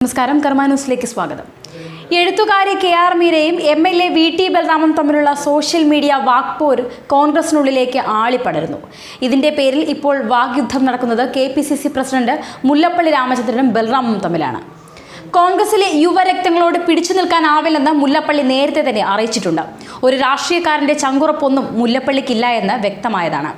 നമസ്കാരം, കർമ്മ ന്യൂസിലേക്ക് സ്വാഗതം. എഴുത്തുകാരി കെ.ആർ. മീരയും എം.എൽ.എ. വി.ടി. ബൽറാമും തമ്മിലുള്ള സോഷ്യൽ മീഡിയ വാക്പോര് കോൺഗ്രസിനുള്ളിലേക്ക് ആളിപ്പടരുന്നു. ഇതിന്റെ പേരിൽ ഇപ്പോൾ വാഗ്യുദ്ധം നടക്കുന്നത് കെ.പി.സി.സി. പ്രസിഡന്റ് മുല്ലപ്പള്ളി രാമചന്ദ്രനും ബൽറാമും തമ്മിലാണ്. കോൺഗ്രസിലെ യുവരക്തങ്ങളോട് പിടിച്ചു നിൽക്കാനാവില്ലെന്ന് മുല്ലപ്പള്ളി നേരത്തെ തന്നെ അറിയിച്ചിട്ടുണ്ട്. ഒരു രാഷ്ട്രീയക്കാരന്റെ ചങ്കുറപ്പൊന്നും മുല്ലപ്പള്ളിക്കില്ല എന്ന് വ്യക്തമായതാണ്.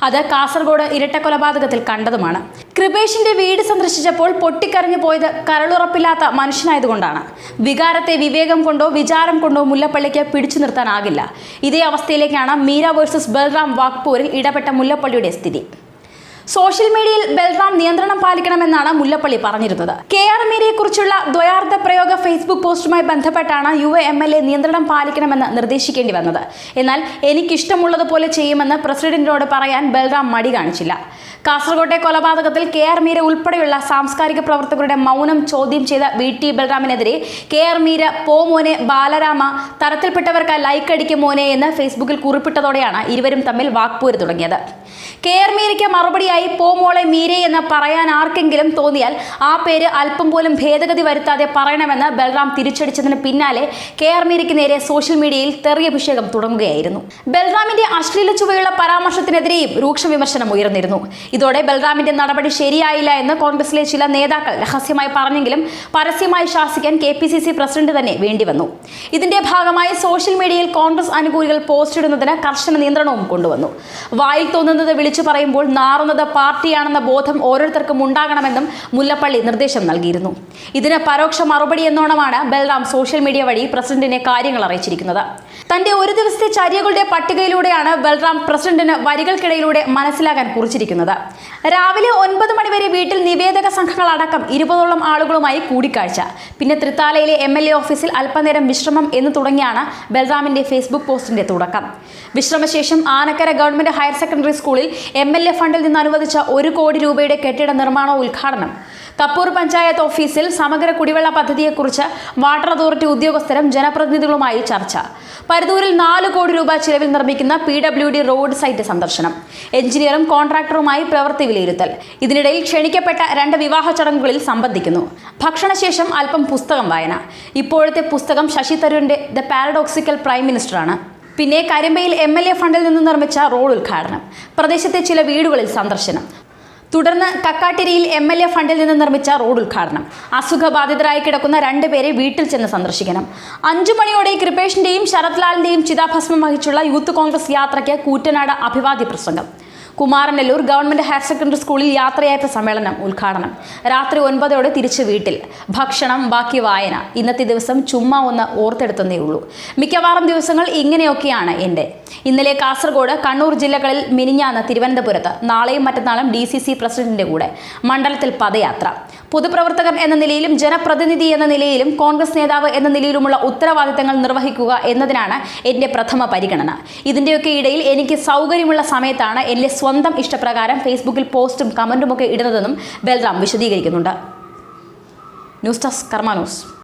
അത് കാസർഗോഡ് ഇരട്ടക്കൊലപാതകത്തിൽ കണ്ടതുമാണ്. കൃപേഷിന്റെ വീട് സന്ദർശിച്ചപ്പോൾ പൊട്ടിക്കരഞ്ഞു പോയത് കരളുറപ്പില്ലാത്ത മനുഷ്യനായതുകൊണ്ടാണ്. വികാരത്തെ വിവേകം കൊണ്ടോ വിചാരം കൊണ്ടോ മുല്ലപ്പള്ളിക്ക് പിടിച്ചു നിർത്താനാകില്ല. ഇതേ അവസ്ഥയിലേക്കാണ് മീര വേഴ്സസ് ബൽറാം വാക്പോരിൽ ഇടപെട്ട മുല്ലപ്പള്ളിയുടെ സ്ഥിതി. സോഷ്യൽ മീഡിയയിൽ ബൽറാം നിയന്ത്രണം പാലിക്കണമെന്നാണ് മുല്ലപ്പള്ളി പറഞ്ഞിരുന്നത്. കെ.ആർ. മീരയെക്കുറിച്ചുള്ള ദ്വയാർത്ഥ പ്രയോഗ ഫേസ്ബുക്ക് പോസ്റ്റുമായി ബന്ധപ്പെട്ടാണ് യുവ എം.എൽ.എ. നിയന്ത്രണം പാലിക്കണമെന്ന് നിർദ്ദേശിക്കേണ്ടി വന്നത്. എന്നാൽ എനിക്കിഷ്ടമുള്ളതുപോലെ ചെയ്യുമെന്ന് പ്രസിഡന്റിനോട് പറയാൻ ബൽറാം മടി കാണിച്ചില്ല. കാസർഗോട്ടെ കൊലപാതകത്തിൽ കെ.ആർ. മീര ഉൾപ്പെടെയുള്ള സാംസ്കാരിക പ്രവർത്തകരുടെ മൗനം ചോദ്യം ചെയ്ത വി.ടി. ബൽറാമിനെതിരെ കെ.ആർ. മീര പോ മോനെ ബാലരാമ, തരത്തിൽപ്പെട്ടവർക്ക് ലൈക്ക് അടിക്കും മോനെ എന്ന് ഫേസ്ബുക്കിൽ കുറിപ്പിട്ടതോടെയാണ് ഇരുവരും തമ്മിൽ വാക്പോര് തുടങ്ങിയത്. കെ.ആർ. മീരയ്ക്ക് മറുപടിയായി പോ മോളെ മീരെ എന്ന് പറയാൻ ആർക്കെങ്കിലും തോന്നിയാൽ ആ പേര് അല്പം പോലും ഭേദഗതി വരുത്താതെ പറയണമെന്ന് ബൽറാം തിരിച്ചടിച്ചതിന് പിന്നാലെ കെ.ആർ. മീരയ്ക്ക് നേരെ സോഷ്യൽ മീഡിയയിൽ തെറിയഭിഷേകം തുടങ്ങുകയായിരുന്നു. ബൽറാമിന്റെ അശ്ലീല ചുവയുള്ള പരാമർശത്തിനെതിരെയും രൂക്ഷ വിമർശനം ഉയർന്നിരുന്നു. ഇതോടെ ബൽറാമിന്റെ നടപടി ശരിയായില്ല എന്ന് കോൺഗ്രസിലെ ചില നേതാക്കൾ രഹസ്യമായി പറഞ്ഞെങ്കിലും പരസ്യമായി ശാസിക്കാൻ കെ.പി.സി.സി. പ്രസിഡന്റ് തന്നെ വേണ്ടിവന്നു. ഇതിന്റെ ഭാഗമായി സോഷ്യൽ മീഡിയയിൽ കോൺഗ്രസ് അനുകൂലികൾ പോസ്റ്റ് ഇടുന്നതിന് കർശന നിയന്ത്രണവും കൊണ്ടുവന്നു. വായിൽ തോന്നുന്നത് വിളിച്ചു പറയുമ്പോൾ നാറുന്നത് പാർട്ടിയാണെന്ന ബോധം ഓരോരുത്തർക്കും ഉണ്ടാകണമെന്നും മുല്ലപ്പള്ളി നിർദ്ദേശം നൽകിയിരുന്നു. ഇതിന് പരോക്ഷ മറുപടി എന്നോണമാണ് ബൽറാം സോഷ്യൽ മീഡിയ വഴി പ്രസിഡന്റിനെ കാര്യങ്ങൾ അറിയിച്ചിരിക്കുന്നത്. തന്റെ ഒരു ദിവസത്തെ ചര്യകളുടെ പട്ടികയിലൂടെയാണ് ബൽറാം പ്രസിഡന്റിന് വരികൾക്കിടയിലൂടെ മനസ്സിലാക്കാൻ കുറിച്ചിരിക്കുന്നത്. രാവിലെ 9 മണിവരെ വീട്ടിൽ നിവേദക സംഘങ്ങൾ അടക്കം 20ഓളം ആളുകളുമായി കൂടിക്കാഴ്ച. പിന്നെ തൃത്താലയിലെ എം.എൽ.എ. ഓഫീസിൽ അല്പനേരം വിശ്രമം എന്ന് തുടങ്ങിയാണ് ബൽറാമിന്റെ ഫേസ്ബുക്ക് പോസ്റ്റിന്റെ തുടക്കം. വിശ്രമശേഷം ആനക്കര ഗവൺമെന്റ് ഹയർ സെക്കൻഡറി സ്കൂളിൽ എം.എൽ.എ. ഫണ്ടിൽ നിന്ന് അനുവദിച്ച 1 കോടി രൂപയുടെ കെട്ടിട നിർമ്മാണ ഉദ്ഘാടനം. കപ്പൂർ പഞ്ചായത്ത് ഓഫീസിൽ സമഗ്ര കുടിവെള്ള പദ്ധതിയെക്കുറിച്ച് വാട്ടർ അതോറിറ്റി ഉദ്യോഗസ്ഥരും ജനപ്രതിനിധികളുമായി ചർച്ച. പരുതൂരിൽ 4 കോടി രൂപ ചിലവിൽ നിർമ്മിക്കുന്ന PWD റോഡ് സൈറ്റ് സന്ദർശനം. എഞ്ചിനീയറും കോൺട്രാക്ടറുമായി പ്രവൃത്തി വിലയിരുത്തൽ. ഇതിനിടയിൽ ക്ഷണിക്കപ്പെട്ട 2 വിവാഹ ചടങ്ങുകളിൽ സംബന്ധിക്കുന്നു. ഭക്ഷണശേഷം അല്പം പുസ്തകം വായന. ഇപ്പോഴത്തെ പുസ്തകം ശശി തരൂരിന്റെ ദ പാരഡോക്സിക്കൽ പ്രൈം മിനിസ്റ്ററാണ്. പിന്നെ കരിമ്പയിൽ എം.എൽ.എ. ഫണ്ടിൽ നിന്ന് നിർമ്മിച്ച റോഡ് ഉദ്ഘാടനം. പ്രദേശത്തെ ചില വീടുകളിൽ സന്ദർശനം. തുടർന്ന് കക്കാട്ടിരിയിൽ എം.എൽ.എ. ഫണ്ടിൽ നിന്ന് നിർമ്മിച്ച റോഡ് ഉദ്ഘാടനം. അസുഖബാധിതരായി കിടക്കുന്ന 2 പേരെ വീട്ടിൽ ചെന്ന് സന്ദർശിക്കണം. 5 മണിയോടെ കൃപേഷിന്റെയും ശരത് ലാലിന്റെയും ചിതാഭസ്മം വഹിച്ചുള്ള യൂത്ത് കോൺഗ്രസ് യാത്രയ്ക്ക് കൂറ്റനാട് അഭിവാദ്യ പ്രസംഗം. കുമാരനെല്ലൂർ ഗവൺമെന്റ് ഹയർ സെക്കൻഡറി സ്കൂളിൽ യാത്രയയപ്പ് സമ്മേളനം ഉദ്ഘാടനം. രാത്രി 9ഓടെ തിരിച്ച് വീട്ടിൽ. ഭക്ഷണം, ബാക്കി വായന. ഇന്നത്തെ ദിവസം ചുമ്മാ ഒന്ന് ഓർത്തെടുത്തതേ ഉള്ളൂ. മിക്കവാറും ദിവസങ്ങൾ ഇങ്ങനെയൊക്കെയാണ് എൻ്റെ. ഇന്നലെ കാസർഗോഡ്, കണ്ണൂർ ജില്ലകളിൽ, മിനിഞ്ഞാന്ന് തിരുവനന്തപുരത്ത്, നാളെയും മറ്റന്നാളും DCC പ്രസിഡന്റിന്റെ കൂടെ മണ്ഡലത്തിൽ പദയാത്ര. പൊതുപ്രവർത്തകൻ എന്ന നിലയിലും ജനപ്രതിനിധി എന്ന നിലയിലും കോൺഗ്രസ് നേതാവ് എന്ന നിലയിലുമുള്ള ഉത്തരവാദിത്തങ്ങൾ നിർവഹിക്കുക എന്നതിനാണ് എൻ്റെ പ്രഥമ പരിഗണന. ഇതിൻ്റെയൊക്കെ ഇടയിൽ എനിക്ക് സൗകര്യമുള്ള സമയത്താണ് എൻ്റെ സ്വന്തം ഇഷ്ടപ്രകാരം ഫേസ്ബുക്കിൽ പോസ്റ്റും കമൻറ്റുമൊക്കെ ഇടുന്നതെന്നും ബൽറാം വിശദീകരിക്കുന്നുണ്ട്. ന്യൂസ് ഡെസ്ക്, കർമ്മ ന്യൂസ്.